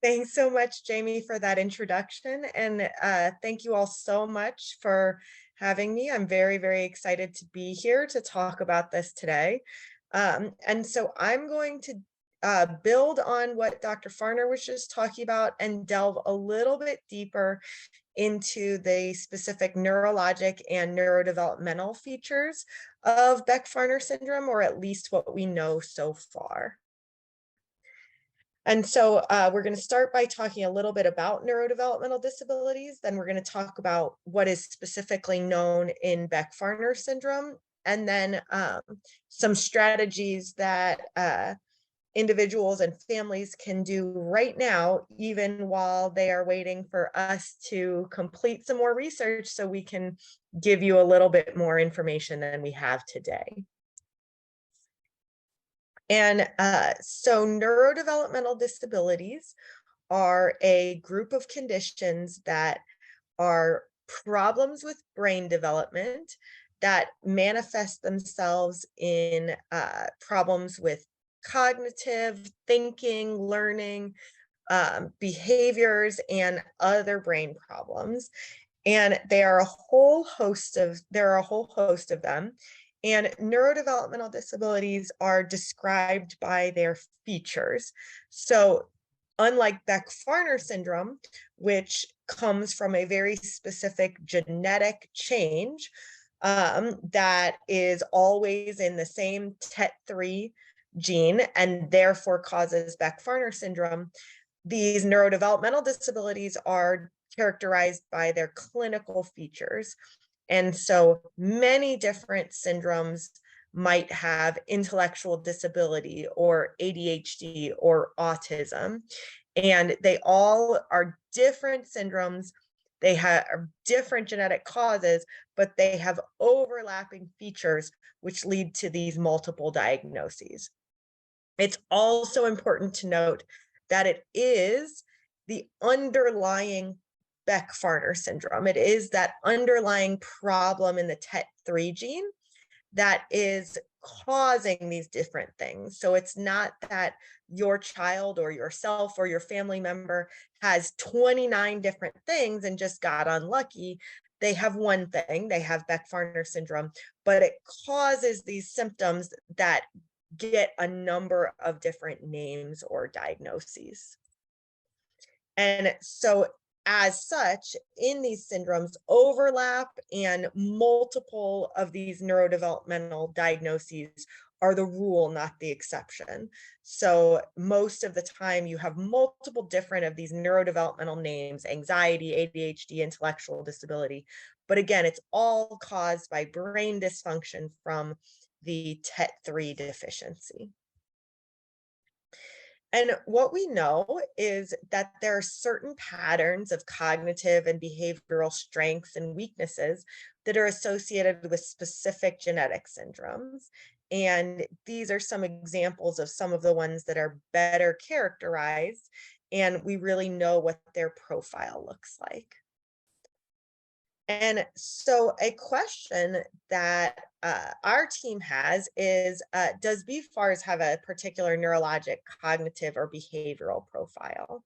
Thanks so much, Jamie, for that introduction. And thank you all so much for having me. I'm very, very excited to be here to talk about this today. And so I'm going to build on what Dr. Farner was just talking about and delve a little bit deeper into the specific neurologic and neurodevelopmental features of Beck-Farner syndrome, or at least what we know so far. And so we're going to start by talking a little bit about neurodevelopmental disabilities. Then we're going to talk about what is specifically known in Beck-Farner syndrome, and then some strategies that individuals and families can do right now, even while they are waiting for us to complete some more research so we can give you a little bit more information than we have today. And so neurodevelopmental disabilities are a group of conditions that are problems with brain development that manifest themselves in problems with cognitive thinking, learning, behaviors, and other brain problems. And there are a whole host of them. And neurodevelopmental disabilities are described by their features. So unlike Beck-Farner syndrome, which comes from a very specific genetic change that is always in the same TET3 gene and therefore causes Beck-Farner syndrome, these neurodevelopmental disabilities are characterized by their clinical features. And so many different syndromes might have intellectual disability or ADHD or autism, and they all are different syndromes. They have different genetic causes, but they have overlapping features which lead to these multiple diagnoses. It's also important to note that it is the underlying Beck-Farner syndrome. It is that underlying problem in the TET3 gene that is causing these different things. So it's not that your child or yourself or your family member has 29 different things and just got unlucky. They have one thing, they have Beck-Farner syndrome, but it causes these symptoms that get a number of different names or diagnoses. And so as such, in these syndromes, overlap and multiple of these neurodevelopmental diagnoses are the rule, not the exception. So most of the time you have multiple different of these neurodevelopmental names: anxiety, ADHD, intellectual disability. But again, it's all caused by brain dysfunction from the TET3 deficiency. And what we know is that there are certain patterns of cognitive and behavioral strengths and weaknesses that are associated with specific genetic syndromes. And these are some examples of some of the ones that are better characterized, and we really know what their profile looks like. And so a question that our team has is, does BFARS have a particular neurologic, cognitive, or behavioral profile?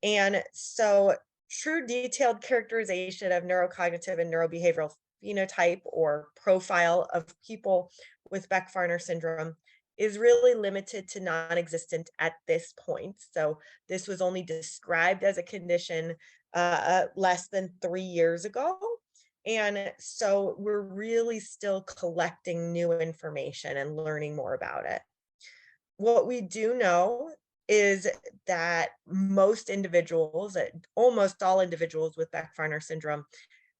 And so true detailed characterization of neurocognitive and neurobehavioral phenotype or profile of people with Beck-Farner syndrome is really limited to non-existent at this point. So this was only described as a condition less than 3 years ago. And so we're really still collecting new information and learning more about it. What we do know is that most individuals, almost all individuals with Beck-Farner syndrome,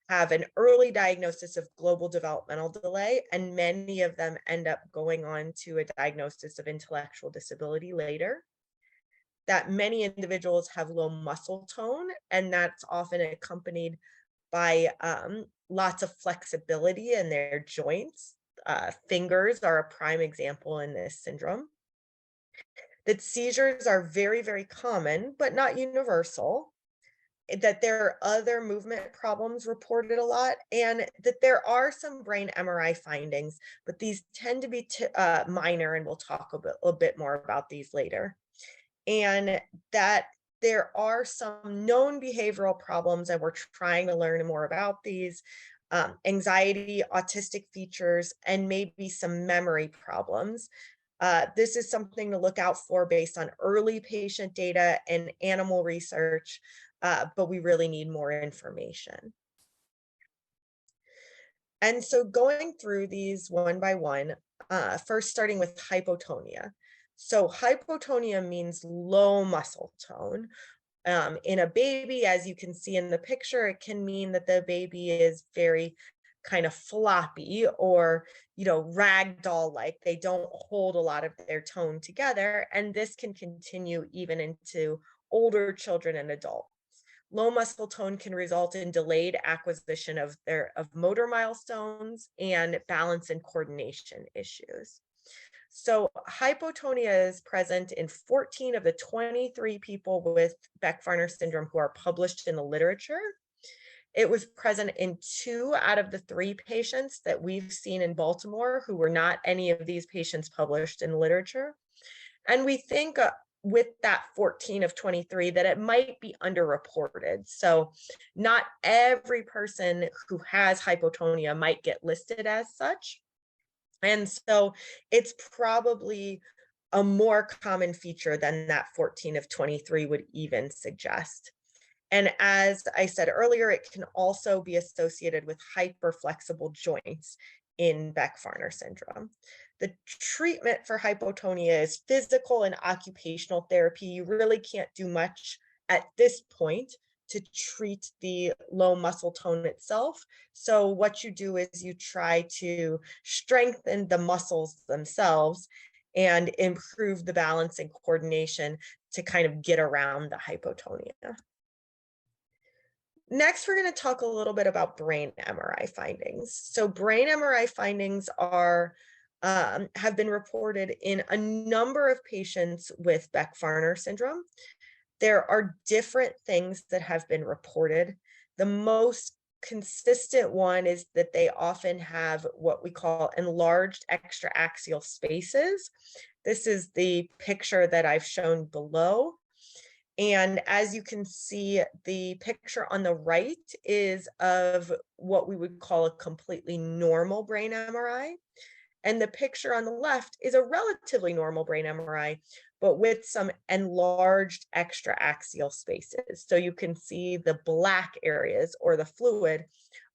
have an early diagnosis of global developmental delay, and many of them end up going on to a diagnosis of intellectual disability later. That many individuals have low muscle tone, and that's often accompanied by lots of flexibility in their joints. Fingers are a prime example in this syndrome. That seizures are very, very common, but not universal. That there are other movement problems reported a lot, and that there are some brain MRI findings, but these tend to be minor, and we'll talk a bit more about these later. And that there are some known behavioral problems, and we're trying to learn more about these, anxiety, autistic features, and maybe some memory problems. This is something to look out for based on early patient data and animal research, but we really need more information. And so going through these one by one, first starting with hypotonia. So hypotonia means low muscle tone. In a baby, as you can see in the picture, it can mean that the baby is very kind of floppy or, ragdoll like. They don't hold a lot of their tone together. And this can continue even into older children and adults. Low muscle tone can result in delayed acquisition of motor milestones and balance and coordination issues. So hypotonia is present in 14 of the 23 people with Beck-Fahrner syndrome who are published in the literature. It was present in 2 out of the 3 patients that we've seen in Baltimore who were not any of these patients published in literature. And we think with that 14 of 23 that it might be underreported. So not every person who has hypotonia might get listed as such. And so it's probably a more common feature than that 14 of 23 would even suggest. And as I said earlier, it can also be associated with hyperflexible joints in Beck-Fahrner syndrome. The treatment for hypotonia is physical and occupational therapy. You really can't do much at this point to treat the low muscle tone itself. So what you do is you try to strengthen the muscles themselves and improve the balance and coordination to kind of get around the hypotonia. Next, we're going to talk a little bit about brain MRI findings. So brain MRI findings have been reported in a number of patients with Beck-Fahrner syndrome. There are different things that have been reported. The most consistent one is that they often have what we call enlarged extraaxial spaces. This is the picture that I've shown below. And as you can see, the picture on the right is of what we would call a completely normal brain MRI. And the picture on the left is a relatively normal brain MRI, but with some enlarged extraaxial spaces. So you can see the black areas or the fluid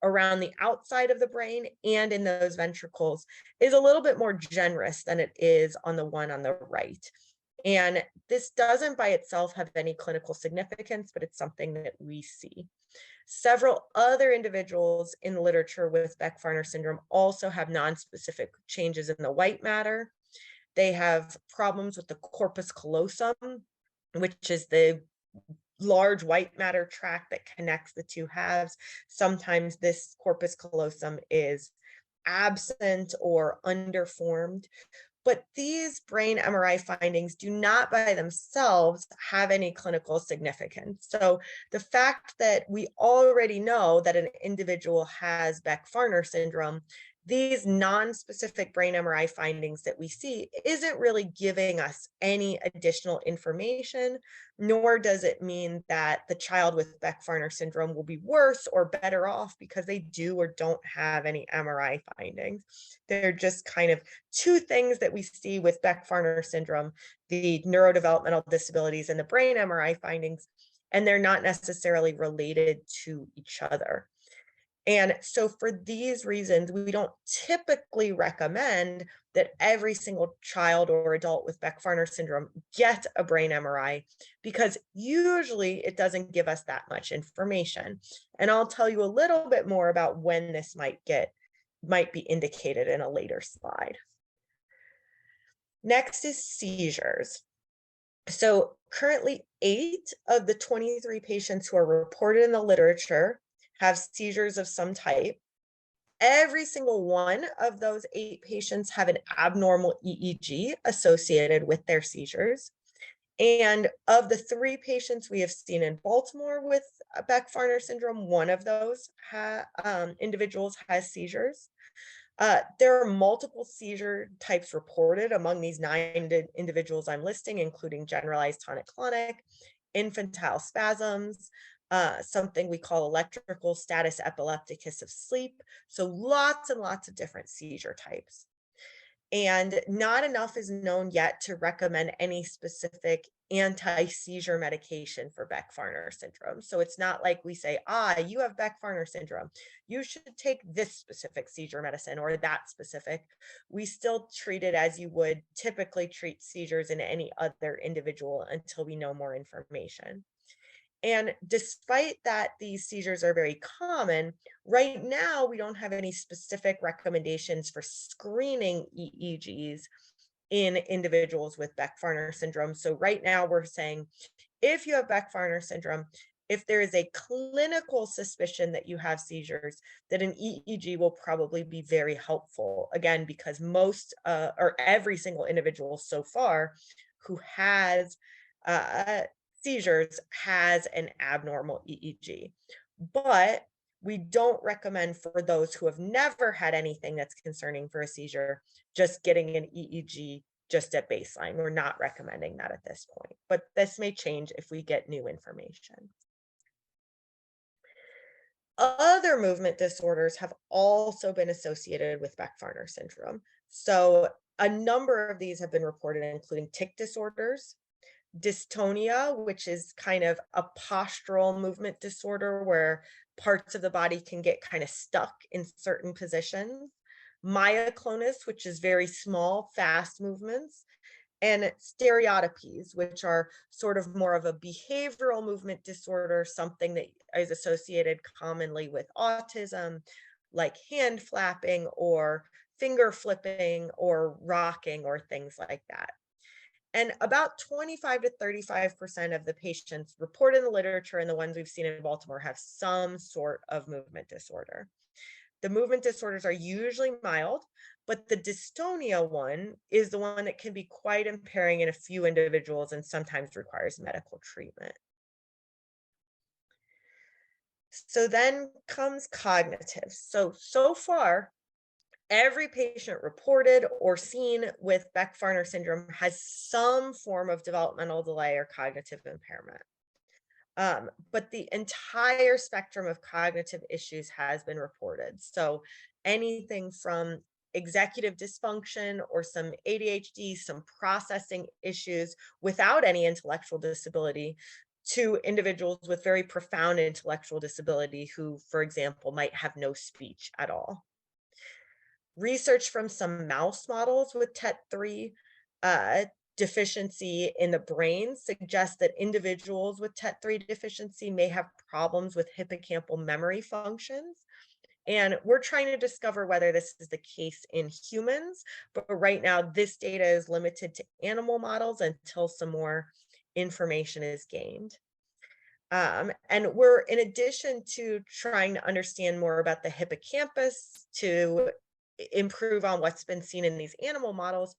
around the outside of the brain and in those ventricles is a little bit more generous than it is on the one on the right. And this doesn't by itself have any clinical significance, but it's something that we see. Several other individuals in the literature with Beck-Fahrner syndrome also have nonspecific changes in the white matter. They have problems with the corpus callosum, which is the large white matter tract that connects the two halves. Sometimes this corpus callosum is absent or underformed. But these brain MRI findings do not by themselves have any clinical significance. So the fact that we already know that an individual has Beck-Fahrner syndrome, these non-specific brain MRI findings that we see isn't really giving us any additional information, nor does it mean that the child with Beck-Fahrner syndrome will be worse or better off because they do or don't have any MRI findings. They're just kind of 2 things that we see with Beck-Fahrner syndrome, the neurodevelopmental disabilities and the brain MRI findings, and they're not necessarily related to each other. And so for these reasons, we don't typically recommend that every single child or adult with Beck-Fahrner syndrome get a brain MRI because usually it doesn't give us that much information. And I'll tell you a little bit more about when this might be indicated in a later slide. Next is seizures. So currently 8 of the 23 patients who are reported in the literature have seizures of some type. Every single one of those 8 patients have an abnormal EEG associated with their seizures. And of the 3 patients we have seen in Baltimore with Beck-Fahrner syndrome, one of those individuals has seizures. There are multiple seizure types reported among these 9 individuals I'm listing, including generalized tonic-clonic. infantile spasms, something we call electrical status epilepticus of sleep. So lots and lots of different seizure types. And not enough is known yet to recommend any specific anti-seizure medication for Beck-Fahrner syndrome. So it's not like we say, you have Beck-Fahrner syndrome. You should take this specific seizure medicine or that specific. We still treat it as you would typically treat seizures in any other individual until we know more information. And despite that these seizures are very common, right now we don't have any specific recommendations for screening EEGs in individuals with Beck-Fahrner syndrome. So right now we're saying if you have Beck-Fahrner syndrome, if there is a clinical suspicion that you have seizures, that an EEG will probably be very helpful. Again, because most or every single individual so far who has uh, seizures has an abnormal EEG. But we don't recommend for those who have never had anything that's concerning for a seizure, just getting an EEG just at baseline. We're not recommending that at this point, but this may change if we get new information. Other movement disorders have also been associated with Beck-Fahrner syndrome. So a number of these have been reported, including tic disorders, dystonia, which is kind of a postural movement disorder where parts of the body can get kind of stuck in certain positions, myoclonus, which is very small, fast movements, and stereotypies, which are sort of more of a behavioral movement disorder, something that is associated commonly with autism, like hand flapping or finger flipping or rocking or things like that. And about 25 to 35% of the patients reported in the literature and the ones we've seen in Baltimore have some sort of movement disorder. The movement disorders are usually mild, but the dystonia one is the one that can be quite impairing in a few individuals and sometimes requires medical treatment. So then comes cognitive. So far, every patient reported or seen with Beck-Fahrner syndrome has some form of developmental delay or cognitive impairment. But the entire spectrum of cognitive issues has been reported. So anything from executive dysfunction or some ADHD, some processing issues without any intellectual disability, to individuals with very profound intellectual disability who, for example, might have no speech at all. Research from some mouse models with TET3 uh, deficiency in the brain suggests that individuals with TET3 deficiency may have problems with hippocampal memory functions. And we're trying to discover whether this is the case in humans, but right now this data is limited to animal models until some more information is gained. And we're, in addition to trying to understand more about the hippocampus to improve on what's been seen in these animal models,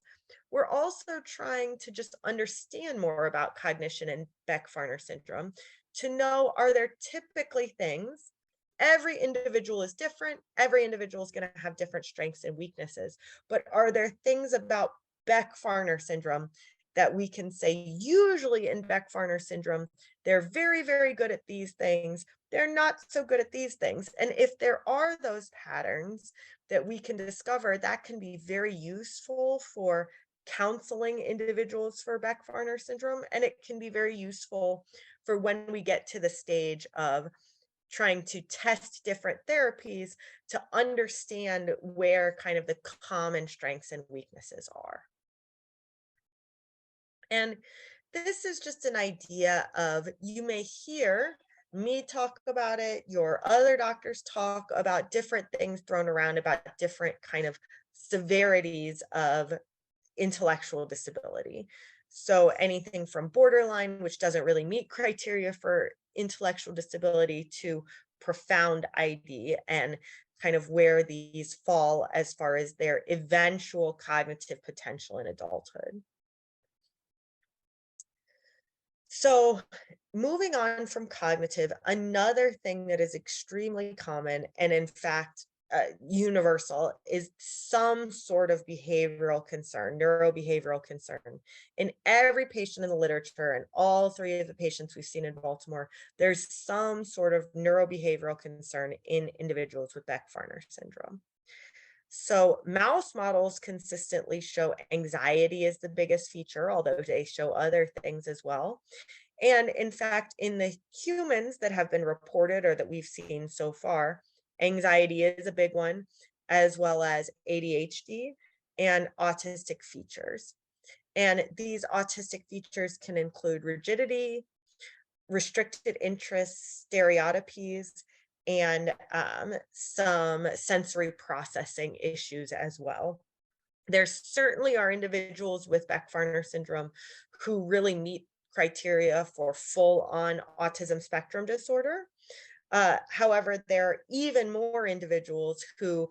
we're also trying to just understand more about cognition and Beck-Fahrner syndrome to know, are there typically things? Every individual is different. Every individual is going to have different strengths and weaknesses. But are there things about Beck-Fahrner syndrome that we can say, usually in Beck-Fahrner syndrome, they're very, very good at these things. They're not so good at these things. And if there are those patterns that we can discover, that can be very useful for counseling individuals for Beck-Fahrner syndrome. And it can be very useful for when we get to the stage of trying to test different therapies to understand where kind of the common strengths and weaknesses are. And this is just an idea of, you may hear me talk about it, your other doctors talk about different things thrown around about different kind of severities of intellectual disability. So anything from borderline, which doesn't really meet criteria for intellectual disability, to profound ID, and kind of where these fall as far as their eventual cognitive potential in adulthood. So, moving on from cognitive, another thing that is extremely common, and in fact, universal, is some sort of behavioral concern, neurobehavioral concern. In every patient in the literature, and all three of the patients we've seen in Baltimore, there's some sort of neurobehavioral concern in individuals with Beck-Fahrner syndrome. So mouse models consistently show anxiety as the biggest feature, although they show other things as well. And in fact, in the humans that have been reported or that we've seen so far, anxiety is a big one, as well as ADHD and autistic features. And these autistic features can include rigidity, restricted interests, stereotypies, and some sensory processing issues as well. There certainly are individuals with Beck-Fahrner syndrome who really meet criteria for full-on autism spectrum disorder. However, there are even more individuals who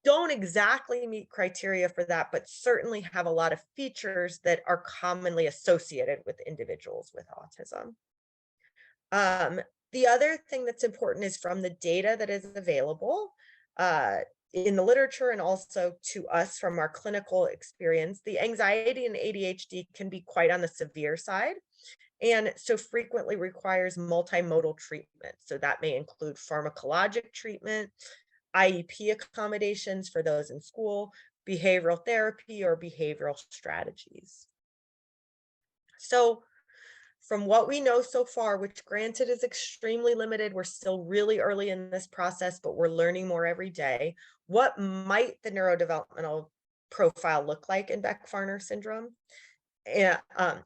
don't exactly meet criteria for that, but certainly have a lot of features that are commonly associated with individuals with autism. Um, the other thing that's important is from the data that is available uh, in the literature and also to us from our clinical experience, the anxiety and ADHD can be quite on the severe side, and so frequently requires multimodal treatment. So that may include pharmacologic treatment, IEP accommodations for those in school, behavioral therapy, or behavioral strategies. So from what we know so far, which granted is extremely limited, we're still really early in this process, but we're learning more every day. What might the neurodevelopmental profile look like in Beck-Fahrner syndrome?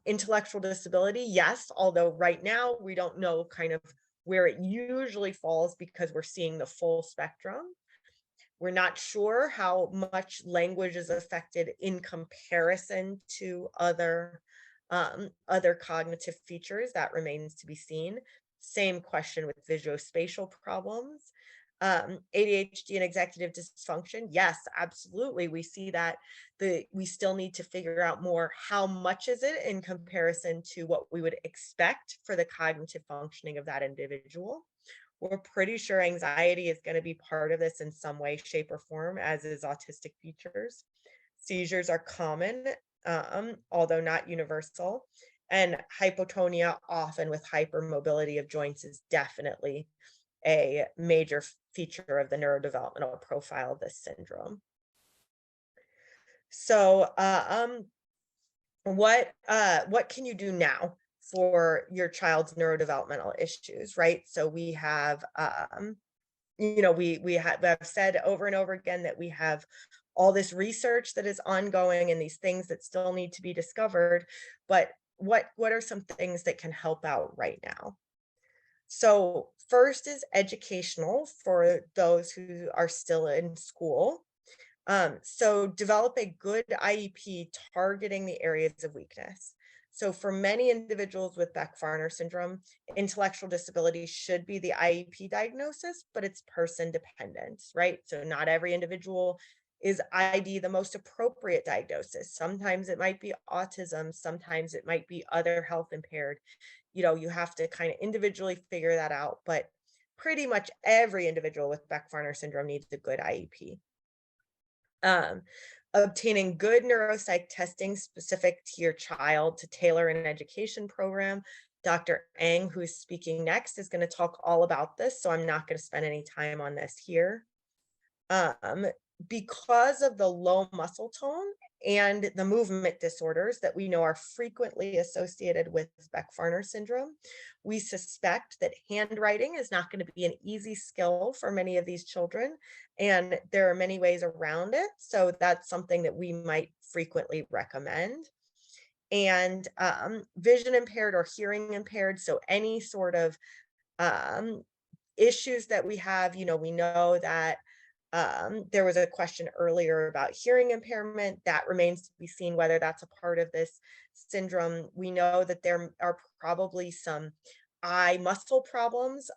Intellectual disability, yes, although right now we don't know kind of where it usually falls because we're seeing the full spectrum. We're not sure how much language is affected in comparison to other cognitive features. That remains to be seen. Same question with visuospatial problems. ADHD and executive dysfunction, yes, absolutely. We see that we still need to figure out more how much is it in comparison to what we would expect for the cognitive functioning of that individual. We're pretty sure anxiety is going to be part of this in some way, shape, or form, as is autistic features. Seizures are common, although not universal. And hypotonia, often with hypermobility of joints, is definitely a major feature of the neurodevelopmental profile of this syndrome. So, what can you do now for your child's neurodevelopmental issues, right? So we have, we have said over and over again that we have all this research that is ongoing and these things that still need to be discovered. But what are some things that can help out right now? So first is educational for those who are still in school. So develop a good IEP targeting the areas of weakness. So for many individuals with Beck-Fahrner syndrome, intellectual disability should be the IEP diagnosis, but it's person dependent, right? So not every individual is ID the most appropriate diagnosis. Sometimes it might be autism, sometimes it might be other health impaired. You have to kind of individually figure that out, but pretty much every individual with Beck-Fahrner syndrome needs a good IEP. Obtaining good neuropsych testing specific to your child to tailor an education program. Dr. Eng, who's speaking next, is going to talk all about this, so I'm not going to spend any time on this here. Because of the low muscle tone and the movement disorders that we know are frequently associated with Beck-Fahrner syndrome, we suspect that handwriting is not going to be an easy skill for many of these children, and there are many ways around it. So that's something that we might frequently recommend. And vision impaired or hearing impaired, so any sort of issues that we have, we know that there was a question earlier about hearing impairment. That remains to be seen whether that's a part of this syndrome. We know that there are probably some eye muscle problems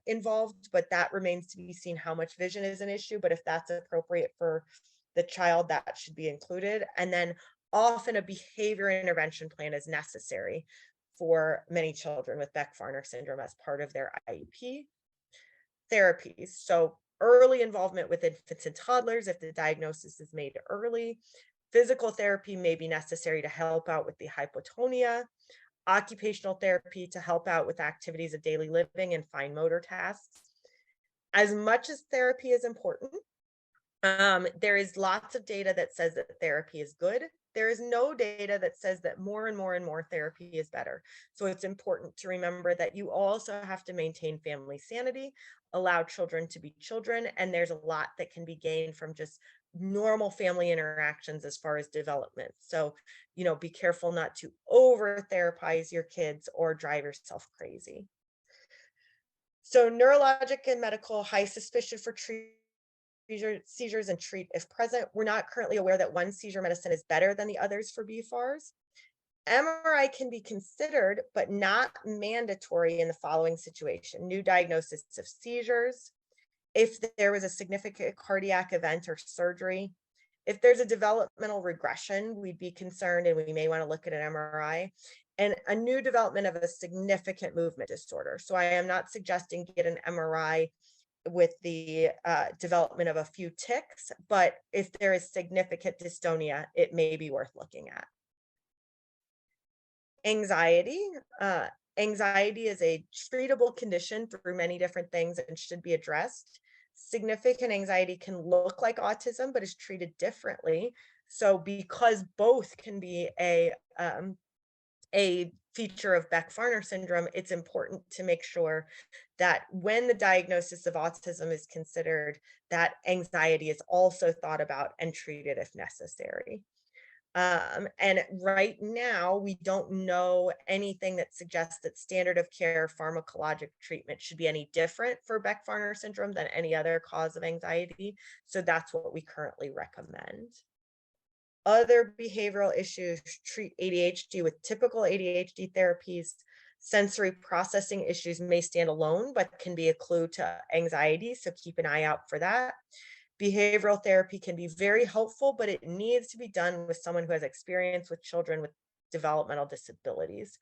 involved, but that remains to be seen how much vision is an issue. But if that's appropriate for the child, that should be included. And then often a behavior intervention plan is necessary for many children with Beck-Fahrner syndrome as part of their IEP. Therapies. So early involvement with infants and toddlers if the diagnosis is made early. Physical therapy may be necessary to help out with the hypotonia. Occupational therapy to help out with activities of daily living and fine motor tasks. As much as therapy is important, there is lots of data that says that therapy is good. There is no data that says that more and more and more therapy is better. So it's important to remember that you also have to maintain family sanity, allow children to be children, and there's a lot that can be gained from just normal family interactions as far as development. So, be careful not to over therapize your kids or drive yourself crazy. So, neurologic and medical high suspicion for seizures and treat if present. We're not currently aware that one seizure medicine is better than the others for BFARs. MRI can be considered, but not mandatory in the following situation: new diagnosis of seizures, if there was a significant cardiac event or surgery, if there's a developmental regression, we'd be concerned and we may want to look at an MRI, and a new development of a significant movement disorder. So I am not suggesting get an MRI with the development of a few tics, but if there is significant dystonia, it may be worth looking at. Anxiety. Anxiety is a treatable condition through many different things and should be addressed. Significant anxiety can look like autism, but is treated differently. So, because both can be a feature of Beck-Fahrner syndrome, it's important to make sure that when the diagnosis of autism is considered, that anxiety is also thought about and treated if necessary. And right now, we don't know anything that suggests that standard of care pharmacologic treatment should be any different for Beck-Fahrner syndrome than any other cause of anxiety. So that's what we currently recommend. Other behavioral issues: treat ADHD with typical ADHD therapies. Sensory processing issues may stand alone, but can be a clue to anxiety. So keep an eye out for that. Behavioral therapy can be very helpful, but it needs to be done with someone who has experience with children with developmental disabilities.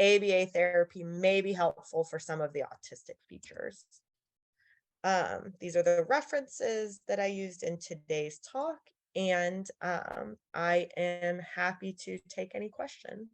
ABA therapy may be helpful for some of the autistic features. These are the references that I used in today's talk, and I am happy to take any questions.